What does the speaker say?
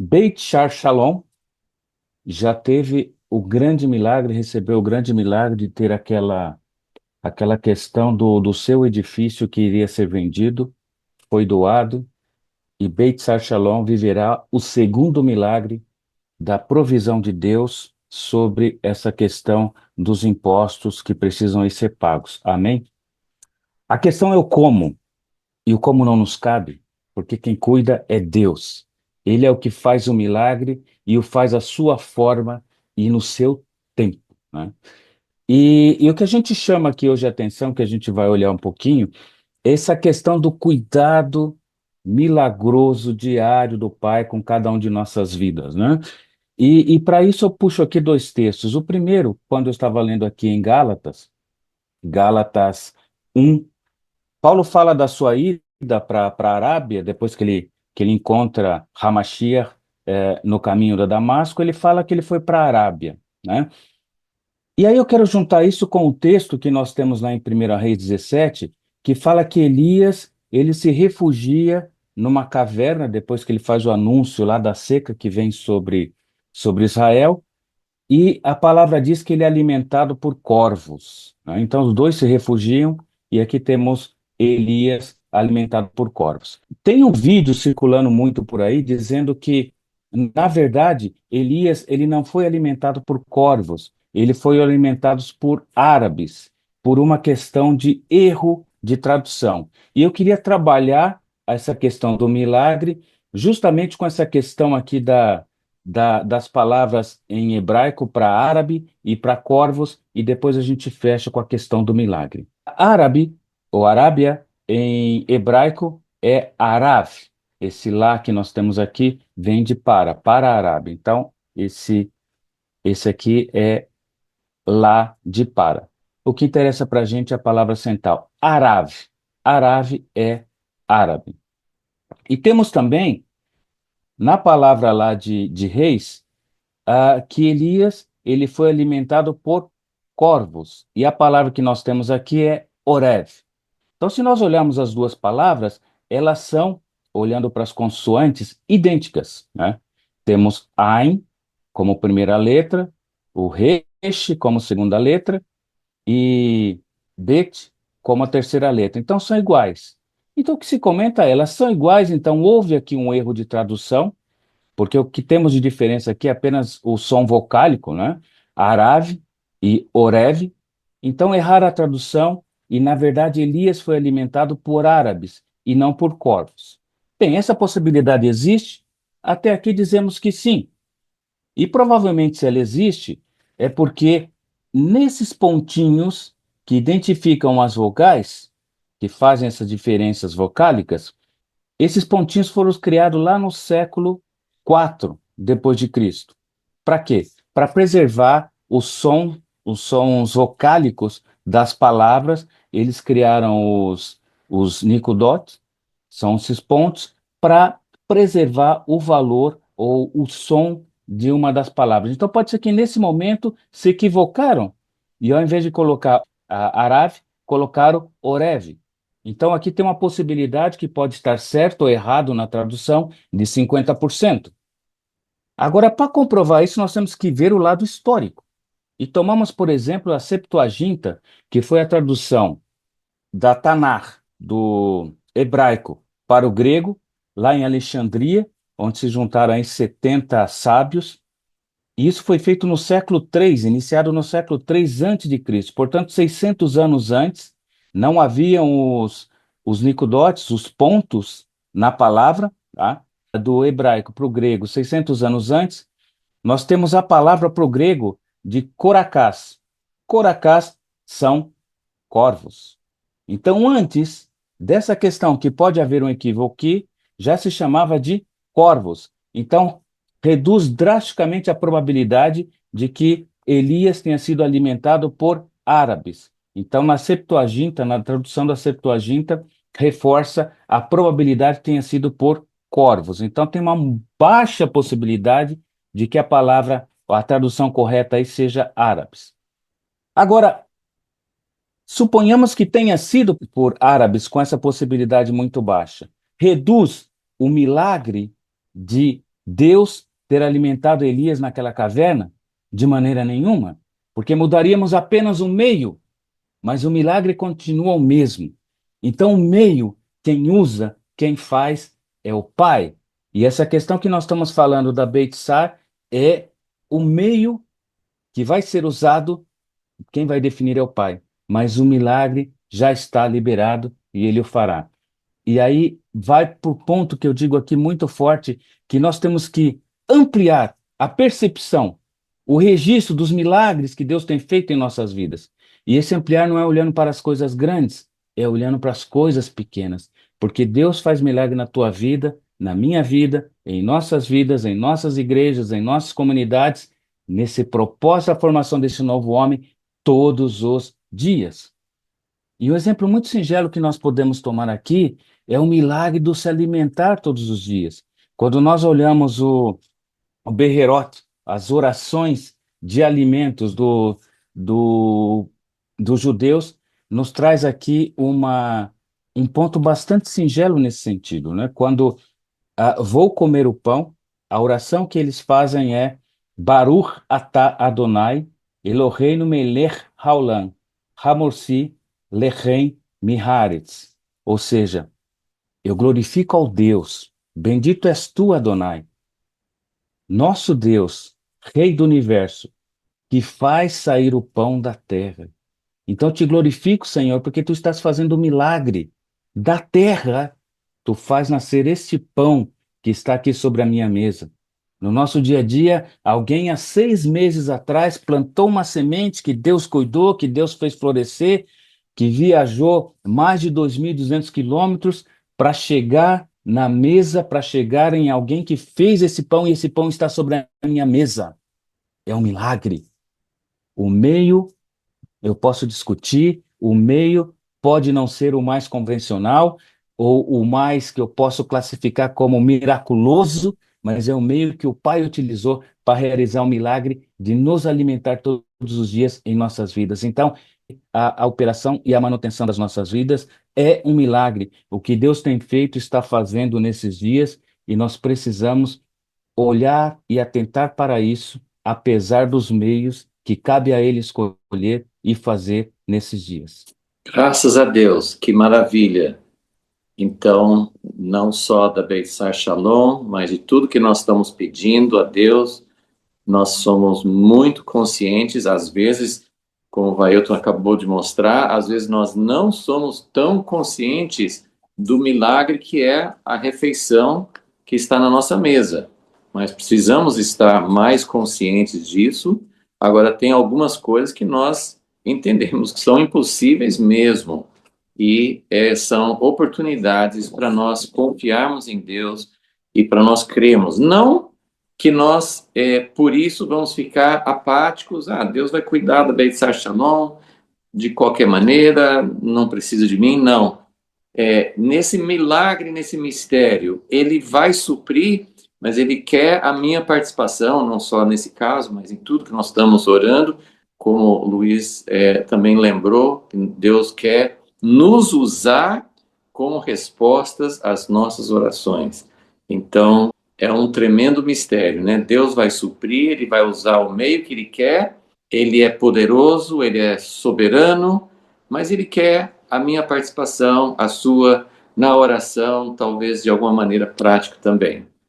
Beit Shar Shalom já teve o grande milagre, recebeu o grande milagre de ter aquela questão do seu edifício que iria ser vendido, foi doado, e Beit Shar Shalom viverá o segundo milagre da provisão de Deus sobre essa questão dos impostos que precisam ir ser pagos. Amém? A questão é o como. E o como não nos cabe, porque quem cuida é Deus. Ele é o que faz o milagre e o faz à sua forma e no seu tempo, né? E o que a gente chama aqui hoje a atenção, que a gente vai olhar um pouquinho, é essa questão do cuidado milagroso diário do Pai com cada um de nossas vidas, né? E para isso eu puxo aqui dois textos. O primeiro, quando eu estava lendo aqui em Gálatas, Gálatas 1. Paulo fala da sua ida para a Arábia, depois que ele encontra Hamashiach no caminho da Damasco, ele fala que ele foi para a Arábia, né? E aí eu quero juntar isso com o texto que nós temos lá em 1 Reis 17, que fala que Elias, ele se refugia numa caverna, depois que ele faz o anúncio lá da seca que vem sobre Israel, e a palavra diz que ele é alimentado por corvos, né? Então os dois se refugiam e aqui temos Elias alimentado por corvos. Tem um vídeo circulando muito por aí dizendo que, na verdade, Elias ele não foi alimentado por corvos, ele foi alimentado por árabes, por uma questão de erro de tradução. E eu queria trabalhar essa questão do milagre justamente com essa questão aqui das palavras em hebraico para árabe e para corvos, e depois a gente fecha com a questão do milagre. Árabe, ou Arábia, em hebraico é Arav. Esse lá que nós temos aqui vem de para Arábia. Então, esse aqui é lá de para. O que interessa para a gente é a palavra central, Arav. Arav é árabe. E temos também, na palavra lá de reis, que Elias ele foi alimentado por corvos. E a palavra que nós temos aqui é Orev. Então, se nós olharmos as duas palavras, elas são, olhando para as consoantes, idênticas, né? Temos Ain como primeira letra, o Resh como segunda letra e Bet como a terceira letra. Então, são iguais. Então, o que se comenta é, elas são iguais, então houve aqui um erro de tradução, porque o que temos de diferença aqui é apenas o som vocálico, né? Arave e Oreve. Então, errar a tradução e, na verdade, Elias foi alimentado por árabes e não por corvos. Bem, essa possibilidade existe? Até aqui dizemos que sim. E provavelmente, se ela existe, é porque nesses pontinhos que identificam as vogais, que fazem essas diferenças vocálicas, esses pontinhos foram criados lá no século IV depois de Cristo. Para quê? Para preservar os sons vocálicos das palavras. Eles criaram os Nicodot, são esses pontos, para preservar o valor ou o som de uma das palavras. Então pode ser que nesse momento se equivocaram e ao invés de colocar Arav, colocaram Orev. Então, aqui tem uma possibilidade que pode estar certo ou errado na tradução de 50%. Agora, para comprovar isso, nós temos que ver o lado histórico. E tomamos, por exemplo, a Septuaginta, que foi a tradução da Tanakh, do hebraico, para o grego, lá em Alexandria, onde se juntaram aí 70 sábios. E isso foi feito no século III, iniciado no século III antes de Cristo. Portanto, 600 anos antes, não haviam os nicodotes, os pontos na palavra, tá? Do hebraico para o grego, 600 anos antes, nós temos a palavra para o grego de coracás. Coracás são corvos. Então, antes dessa questão que pode haver um equívoco aqui, já se chamava de corvos. Então, reduz drasticamente a probabilidade de que Elias tenha sido alimentado por árabes. Então, na Septuaginta, na tradução da Septuaginta, reforça a probabilidade que tenha sido por corvos. Então, tem uma baixa possibilidade de que a palavra, a tradução correta aí seja árabes. Agora, suponhamos que tenha sido por árabes com essa possibilidade muito baixa. Reduz o milagre de Deus ter alimentado Elias naquela caverna? De maneira nenhuma, porque mudaríamos apenas o meio, mas o milagre continua o mesmo. Então, o meio, quem usa, quem faz, é o Pai. E essa questão que nós estamos falando da Beit Sar é o meio que vai ser usado, quem vai definir é o Pai. Mas o milagre já está liberado e ele o fará. E aí vai para o ponto que eu digo aqui muito forte, que nós temos que ampliar a percepção, o registro dos milagres que Deus tem feito em nossas vidas. E esse ampliar não é olhando para as coisas grandes, é olhando para as coisas pequenas. Porque Deus faz milagre na tua vida, na minha vida, em nossas vidas, em nossas igrejas, em nossas comunidades, nesse propósito da formação desse novo homem, todos os dias. E um exemplo muito singelo que nós podemos tomar aqui é o milagre do se alimentar todos os dias. Quando nós olhamos o Beherot, as orações de alimentos do, dos judeus, nos traz aqui um ponto bastante singelo nesse sentido, né? Quando vou comer o pão, a oração que eles fazem é Baruch atah Adonai, Eloheinu melech haolam, hamorsi lechem miharetz. Ou seja, eu glorifico ao Deus, bendito és tu, Adonai, nosso Deus, Rei do universo, que faz sair o pão da terra. Então te glorifico, Senhor, porque tu estás fazendo um milagre da terra. Tu faz nascer este pão que está aqui sobre a minha mesa. No nosso dia a dia, alguém há 6 meses atrás plantou uma semente que Deus cuidou, que Deus fez florescer, que viajou mais de 2.200 quilômetros para chegar na mesa, para chegar em alguém que fez esse pão e esse pão está sobre a minha mesa. É um milagre. O meio eu posso discutir, o meio pode não ser o mais convencional, ou o mais que eu posso classificar como miraculoso, mas é o meio que o Pai utilizou para realizar o milagre de nos alimentar todos os dias em nossas vidas. Então, a operação e a manutenção das nossas vidas é um milagre. O que Deus tem feito, está fazendo nesses dias, e nós precisamos olhar e atentar para isso, apesar dos meios que cabe a Ele escolher e fazer nesses dias. Graças a Deus, que maravilha. Então, não só da Beit-Sar Shalom, mas de tudo que nós estamos pedindo a Deus, nós somos muito conscientes, às vezes, como o Vailton acabou de mostrar, às vezes nós não somos tão conscientes do milagre que é a refeição que está na nossa mesa. Mas precisamos estar mais conscientes disso. Agora, tem algumas coisas que nós entendemos que são impossíveis mesmo. E são oportunidades para nós confiarmos em Deus e para nós crermos. Não que nós, por isso, vamos ficar apáticos. Deus vai cuidar da Beit Sar Shalom de qualquer maneira, não precisa de mim. Não. Nesse milagre, nesse mistério, Ele vai suprir, mas Ele quer a minha participação, não só nesse caso, mas em tudo que nós estamos orando. Como o Luiz também lembrou, Deus quer nos usar como respostas às nossas orações. Então, é um tremendo mistério, né? Deus vai suprir, Ele vai usar o meio que Ele quer, Ele é poderoso, Ele é soberano, mas Ele quer a minha participação, a sua, na oração, talvez de alguma maneira prática também.